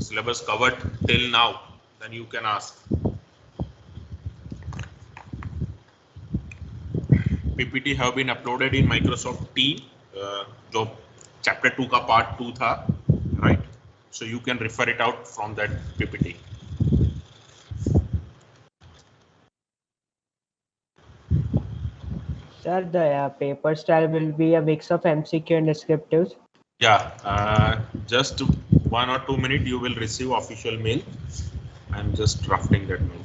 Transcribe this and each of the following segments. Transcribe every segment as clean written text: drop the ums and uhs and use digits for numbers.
the syllabus covered till now, then you can ask. PPT have been uploaded in Microsoft Team, जो chapter 2 का part 2 था, right? So you can refer it out from that PPT. Sir, the paper style will be a mix of MCQ and descriptives. Yeah, just 1 or 2 minutes you will receive official mail. I'm just drafting that mail.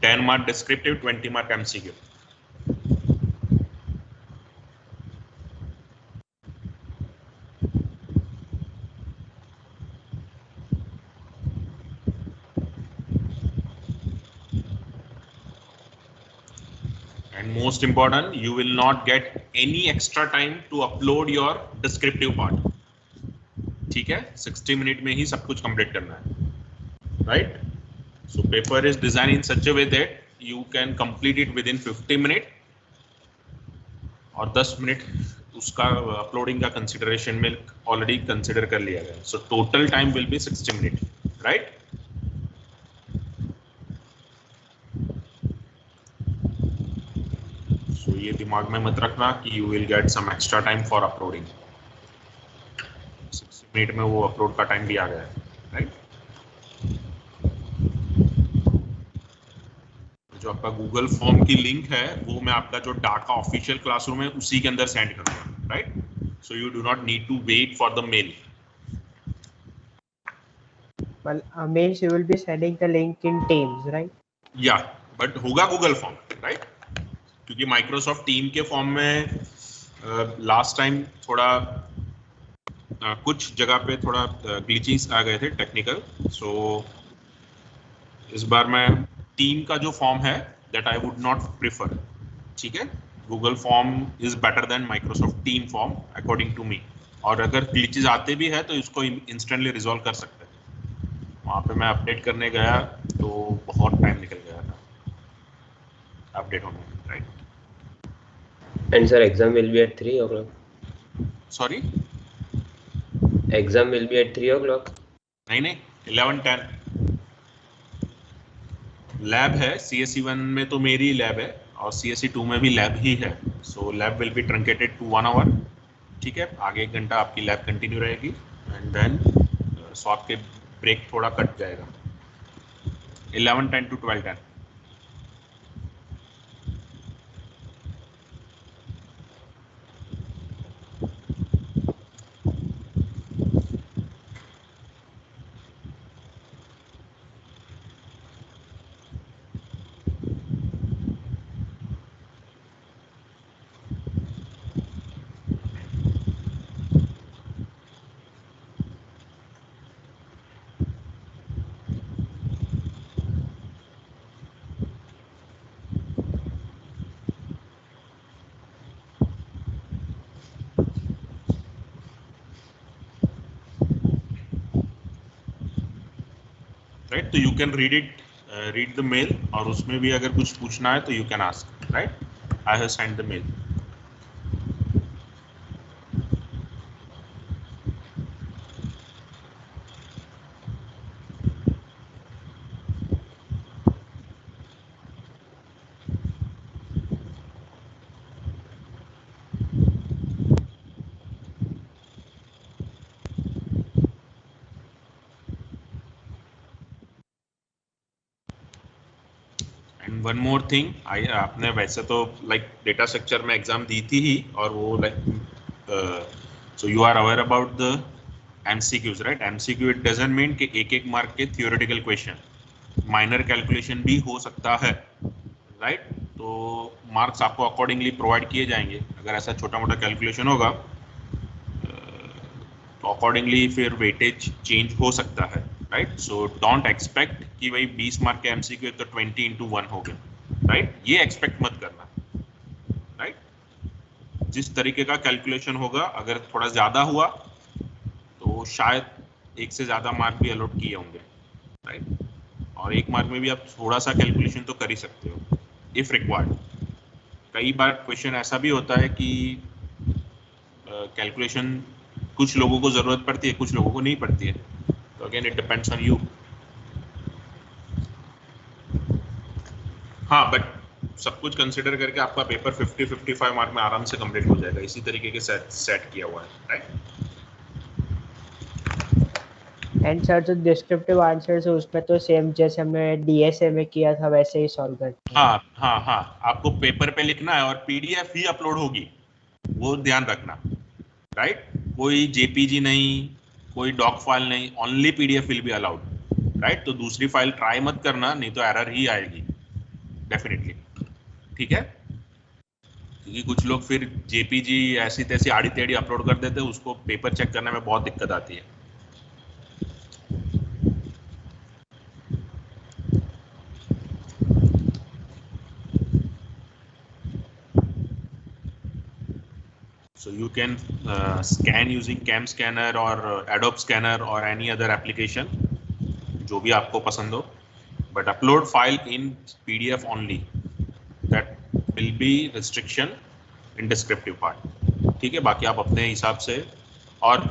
10 mark descriptive, 20 mark MCQ. And most important, you will not get any extra time to upload your descriptive part. ठीक है, 60 minutes में ही सब कुछ complete करना है, right? So paper is designed in such a way that you can complete it within 50 minutes और 10 minute उसका uploading का कंसिडरेशन में ऑलरेडी कंसिडर कर लिया गया. So total time will be 60 minute, right? So ये दिमाग में मत रखना कि you will get some extra time for uploading. 60 minute में वो अपलोड का टाइम भी आ गया है, राइट? जो आपका गूगल फॉर्म की लिंक है वो मैं आपका जो डाटा ऑफिशियल क्लासरूम है उसी के अंदर सेंड करूंगा, right? So you do not need to wait for the mail. Well, mails you will be sending the link in Teams, right? Yeah, but होगा गूगल फॉर्म, राइट? क्योंकि Microsoft team के form में last time थोड़ा कुछ जगह पे थोड़ा glitches आ गए थे टेक्निकल. सो इस बार मैं टीम का जो फॉर्म है that I would not prefer. ठीक है, Google form is better than Microsoft team form according to me. और अगर ग्लिचेस आते भी है तो इसको इंस्टेंटली रिजॉल्व कर सकते हैं. वहाँ पे मैं अपडेट करने गया तो बहुत टाइम निकल गया था अपडेट होने में, right? And sir, exam will be at 3 o'clock. Sorry, Exam will be at 3 o'clock. नहीं 11:10 लैब है. CSE 1 में तो मेरी लैब है और CSE 2 में भी लैब ही है. So lab will be truncated to 1 hour. ठीक है, आगे 1 घंटा आपकी लैब कंटिन्यू रहेगी एंड देन सो आपके ब्रेक थोड़ा कट जाएगा. 11:10 to 12:10. राइट, तो you can read the mail और उसमें भी अगर कुछ पूछना है तो you can ask, right? I have send the mail. One more thing, आपने वैसे तो लाइक डेटा स्ट्रक्चर में एग्जाम दी थी ही और वो like so you are aware about the MCQs, right? MCQ it doesn't mean कि एक मार्क के थियोरेटिकल क्वेश्चन, माइनर कैलकुलेशन भी हो सकता है, राइट? तो मार्क्स आपको अकॉर्डिंगली प्रोवाइड किए जाएंगे. अगर ऐसा छोटा मोटा कैलकुलेशन होगा तो अकॉर्डिंगली फिर वेटेज चेंज हो सकता है, राइट? सो डोंट एक्सपेक्ट कि भाई 20 मार्क के MCQ तो 20 into 1 हो गए, राइट? ये एक्सपेक्ट मत करना, राइट? जिस तरीके का कैलकुलेशन होगा अगर थोड़ा ज़्यादा हुआ तो शायद 1 से ज़्यादा मार्क भी अलॉट किए होंगे, राइट? और 1 मार्क में भी आप थोड़ा सा कैलकुलेशन तो कर ही सकते हो इफ़ रिक्वायर्ड. कई बार क्वेश्चन ऐसा भी होता है कि कैलकुलेशन कुछ लोगों को जरूरत पड़ती है, कुछ लोगों को नहीं पड़ती है, तो again it depends on you. हाँ, बट सब कुछ कंसिडर करके आपका पेपर 50-55 मार्क में आराम से कंप्लीट हो जाएगा, इसी तरीके के सेट किया हुआ है, राइट। एंड सर जो डिस्क्रिप्टिव आंसर्स है उसमें तो सेम जैसे हमने डीएसए में किया था वैसे ही सॉल्व करते हैं। हाँ हाँ हाँ, आपको पेपर पे लिखना है और पीडीएफ ही अपलोड होगी, वो ध्यान रखना, राइट। कोई जेपीजी नहीं, कोई डॉक फाइल नहीं, only PDF will be allowed, right. तो दूसरी फाइल ट्राई मत करना, नहीं तो एरर ही आएगी डेफिनेटली, ठीक है। क्योंकि कुछ लोग फिर जेपीजी ऐसी तैसी आड़ी टेढ़ी अपलोड कर देते हैं, उसको पेपर चेक करने में बहुत दिक्कत आती है। So you can scan using cam scanner or Adobe scanner or any other application, जो भी आपको पसंद हो, but upload file in PDF only. That will be restriction in descriptive part. ठीक है, बाकी आप अपने हिसाब से, और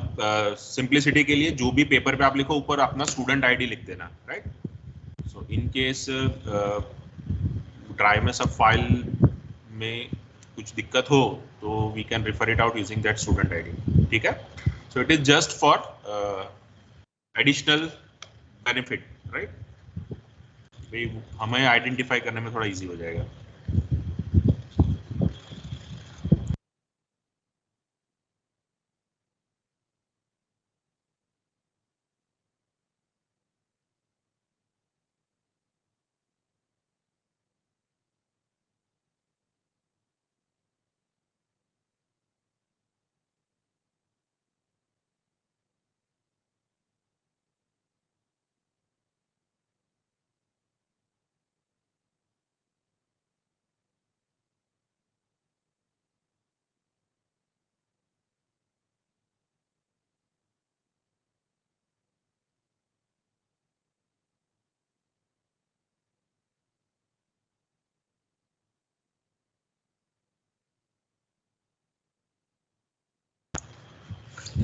सिंप्लिसिटी के लिए जो भी पेपर पे आप लिखो ऊपर अपना स्टूडेंट आईडी लिख देना, right. So in case drive में सब फाइल में कुछ दिक्कत हो तो we can refer it out using that student ID, ठीक है। So it is just for additional benefit, right. हमें आइडेंटिफाई करने में थोड़ा इजी हो जाएगा।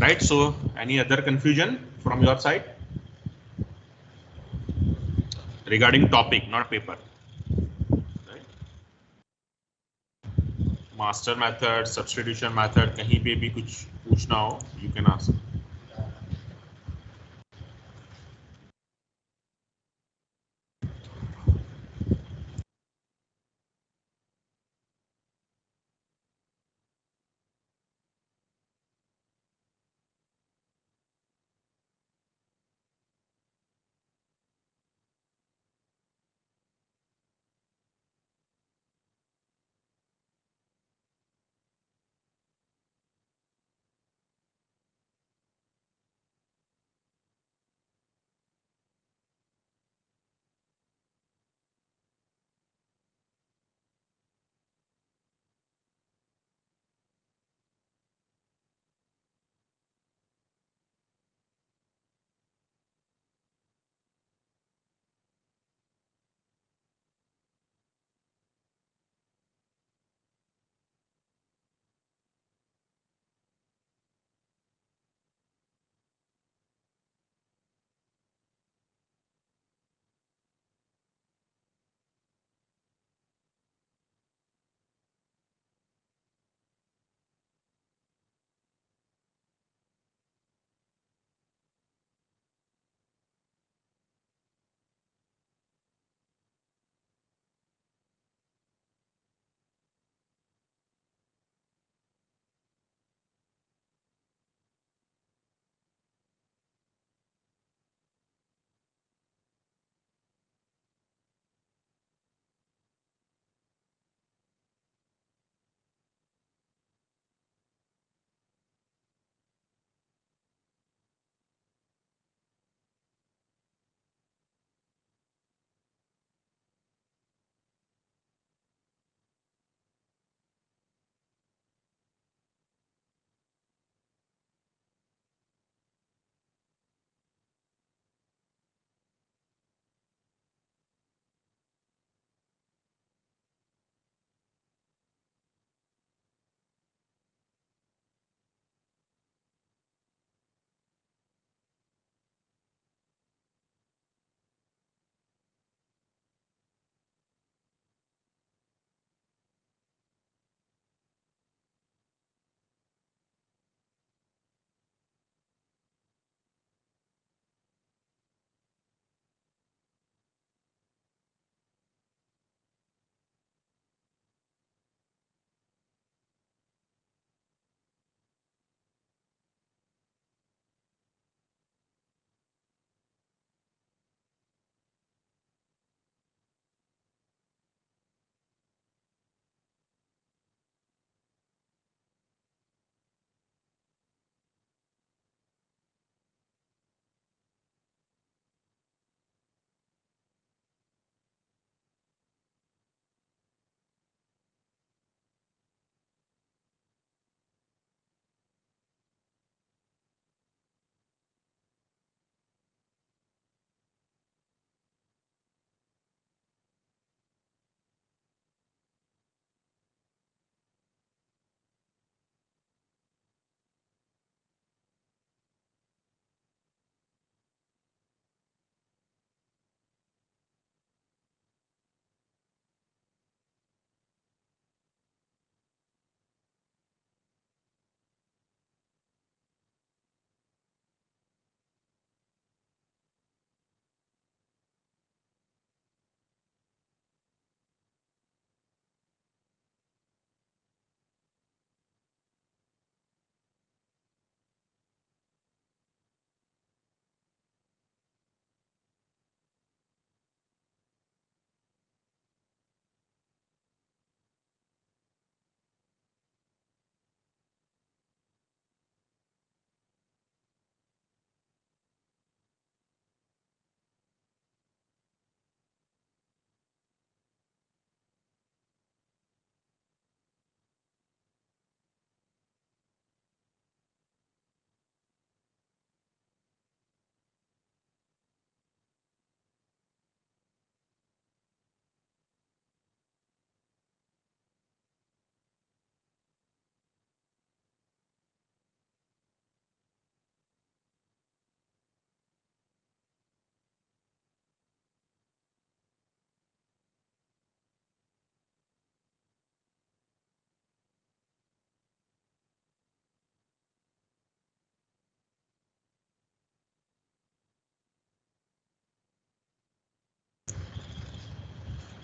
Right, so any other confusion from your side regarding topic, not paper, right? Master method, substitution method, कहीं पे भी कुछ पूछना हो you can ask.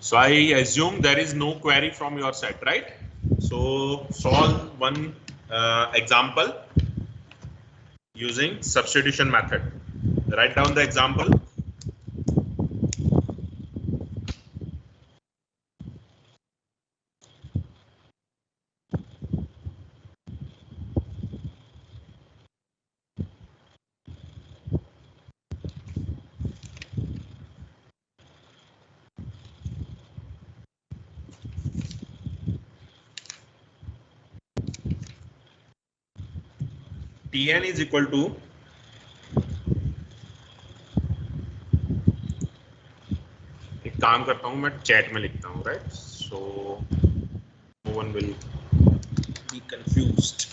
So I assume there is no query from your side, right? So solve one example using substitution method. Write down the example. Tn is equal to एक काम करता हूं मैं चैट में लिखता हूं, right? So no one will be confused.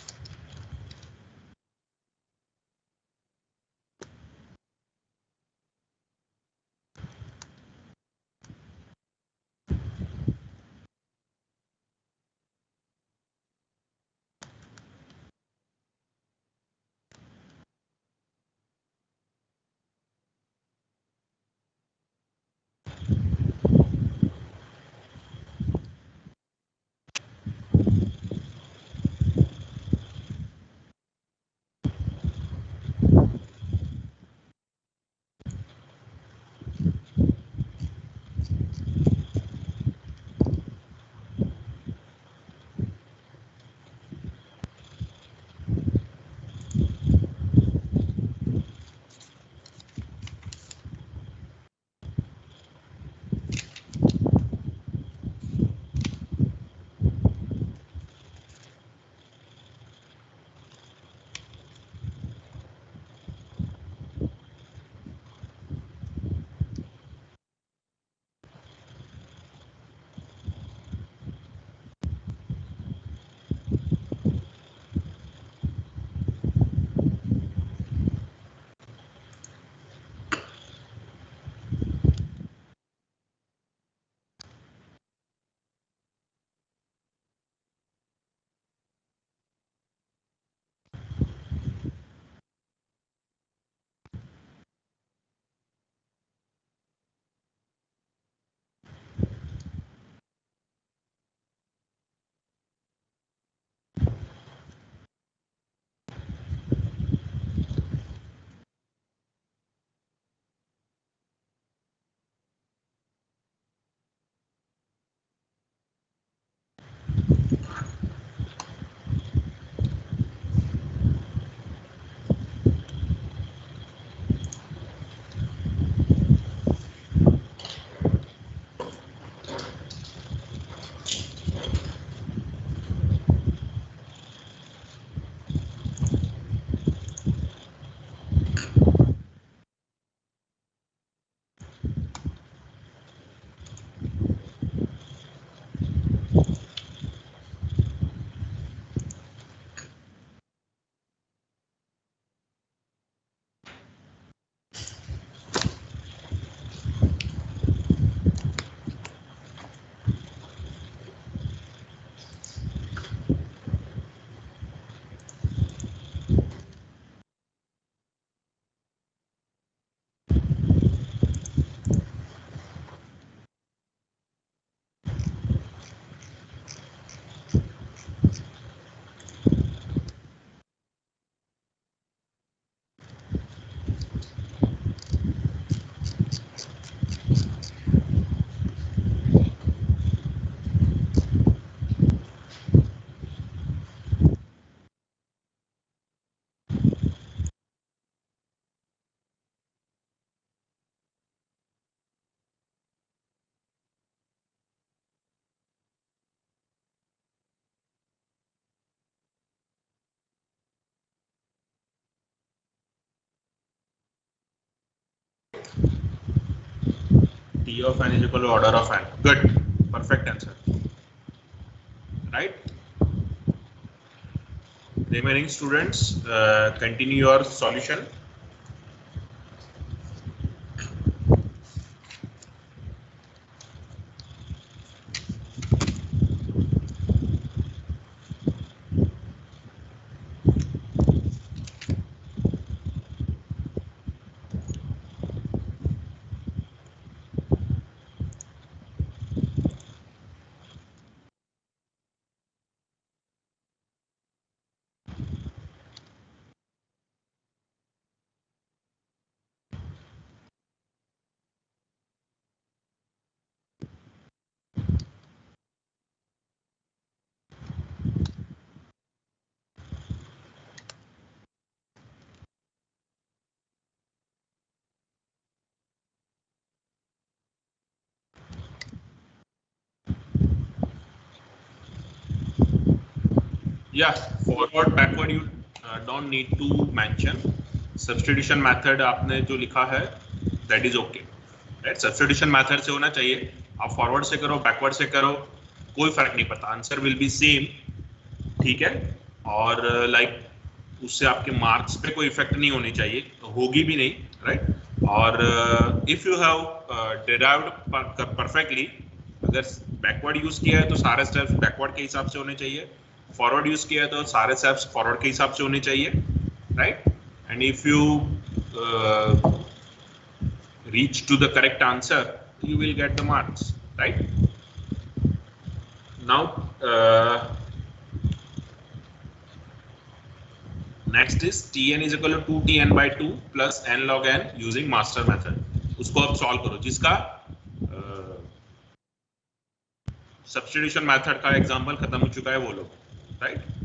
T of n is equal to order of n. Good. Perfect answer. Right? Remaining students, continue your solution. Yeah, forward backward you don't need to mention. Substitution method आपने जो लिखा है that is okay, right? Substitution method से होना चाहिए. आप forward से करो, backward से करो, कोई फर्क नहीं पड़ता. Answer will be same, ठीक है. और लाइक उससे आपके मार्क्स पे कोई इफेक्ट नहीं होनी चाहिए, होगी भी नहीं, राइट. और if you have derived perfectly, अगर बैकवर्ड यूज किया है तो सारे स्टेप्स बैकवर्ड के हिसाब से होने चाहिए, फॉरवर्ड यूज किया है तो सारे स्टेप्स फॉरवर्ड के हिसाब से होने चाहिए, right. And if you reach to the correct answer, you will get the marks, right? Now next is Tn is equal to 2Tn by 2 plus n log n using master method. उसको अब solve करो. जिसका substitution method का example खत्म हो चुका है वो लोग, right.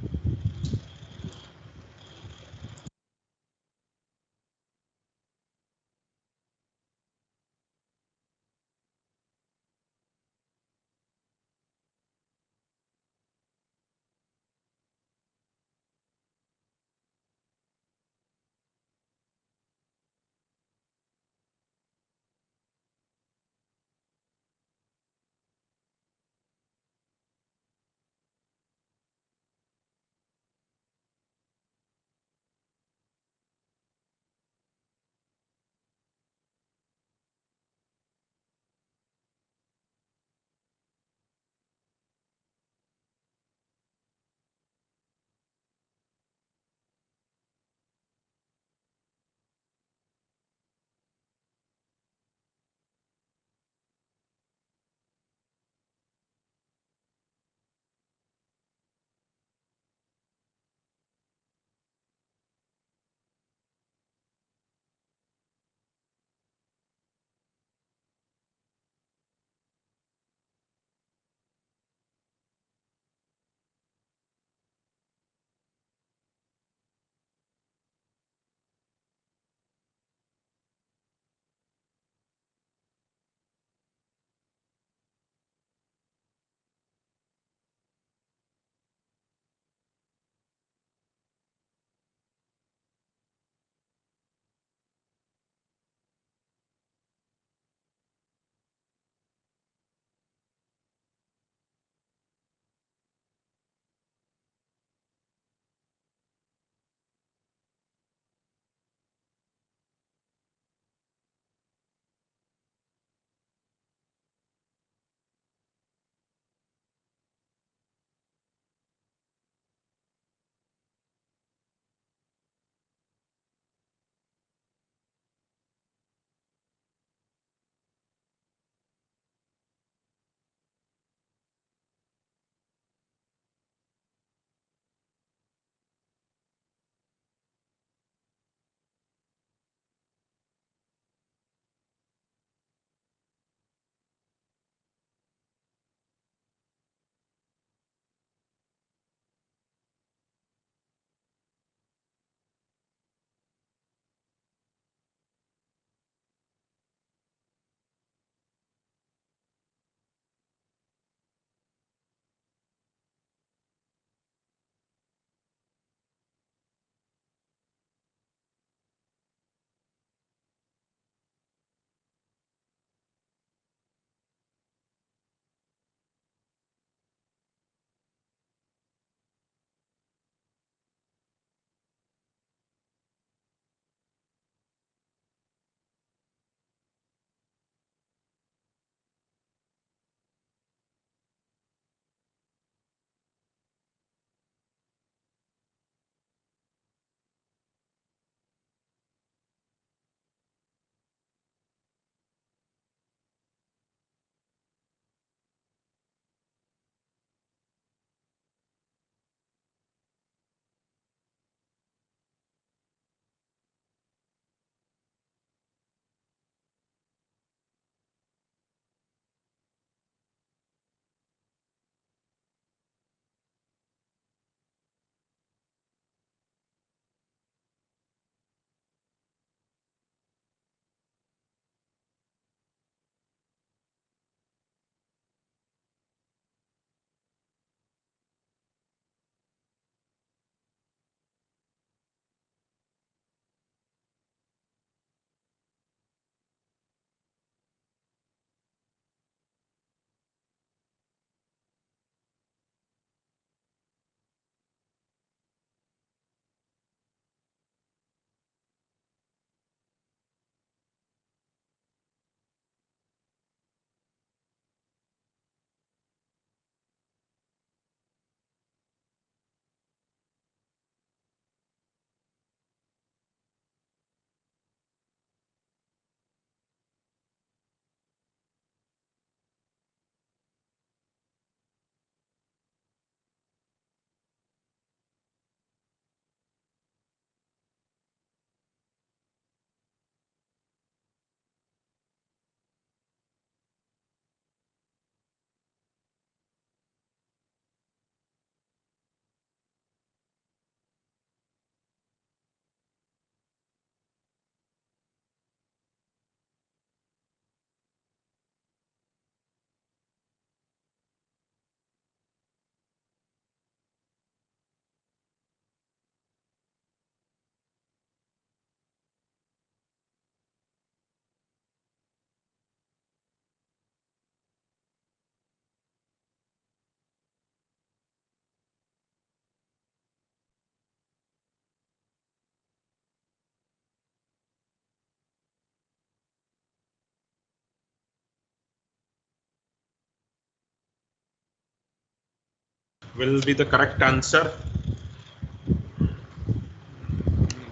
will be the correct answer?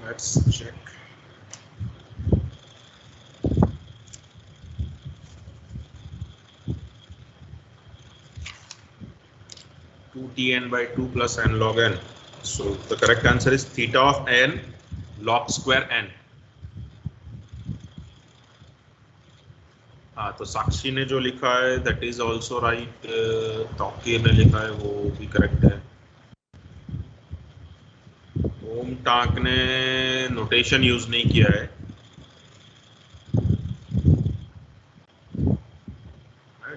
Let's check. Two Tn by 2 plus n log n. So the correct answer is theta of n log square n. हाँ, तो साक्षी ने जो लिखा है that is also right. Tauqeer ने लिखा है वो भी correct है. ओम टाक ने नोटेशन यूज नहीं किया है.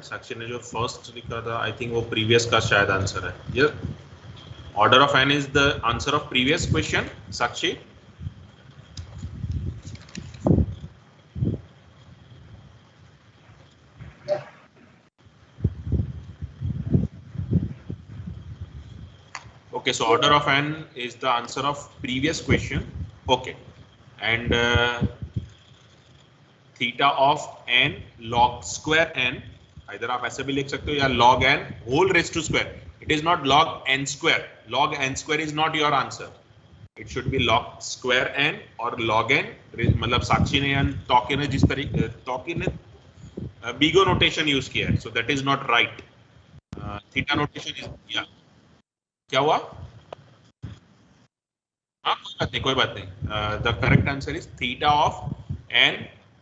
साक्षी ने जो फर्स्ट लिखा था आई थिंक वो प्रीवियस का शायद आंसर है. ये order of n is the answer of previous question. Sakshi okay, so order of n is the answer of previous question. Okay, and theta of n log square n, इधर आप ऐसे भी लिख सकते हो या log n whole raised to square. It is not log n square. Log n square is not your answer. It should be log square n or log n. मतलब साक्षी ने या तौकीर ने जिस तरीके तौकीर ने बिगो नोटेशन यूज किया है, so that is not right. Theta notation is yeah. क्या हुआ? हाँ, कोई बात नहीं. The correct answer is theta of n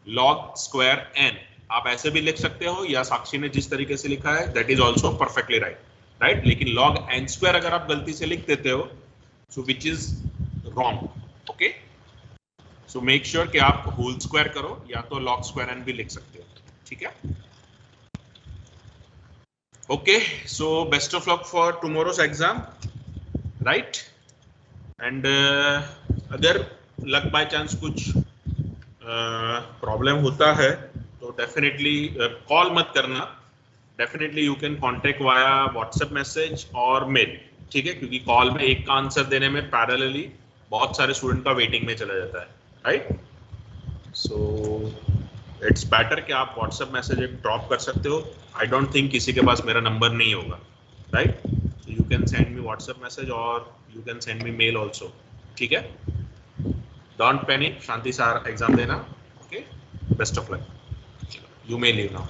log square n. आप ऐसे भी लिख सकते हो या साक्षी ने जिस तरीके से लिखा है that is also perfectly right. लेकिन लॉग एन स्क्वायर अगर आप गलती से लिख देते हो so which is wrong. Okay, so make sure कि आप होल स्क्वायर करो या तो लॉग स्क्वायर एन भी लिख सकते हो. ठीक है. Okay, so best of luck for tomorrow's exam, right? And अगर luck by chance कुछ प्रॉब्लम होता है तो डेफिनेटली कॉल मत करना. Definitely you can contact via WhatsApp message और मेल. ठीक है, क्योंकि कॉल में एक का आंसर देने में पैरेलली बहुत सारे स्टूडेंट का वेटिंग में चला जाता है, राइट? सो इट्स बेटर कि आप व्हाट्सएप मैसेज एक ड्रॉप कर सकते हो. आई डोंट थिंक किसी के पास मेरा नंबर नहीं होगा, right? You can send me WhatsApp message और you can send me mail also. ठीक है, डोंट पैनिक, शांति से एग्जाम देना. Okay, best of luck. You may leave now.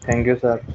Thank you sir.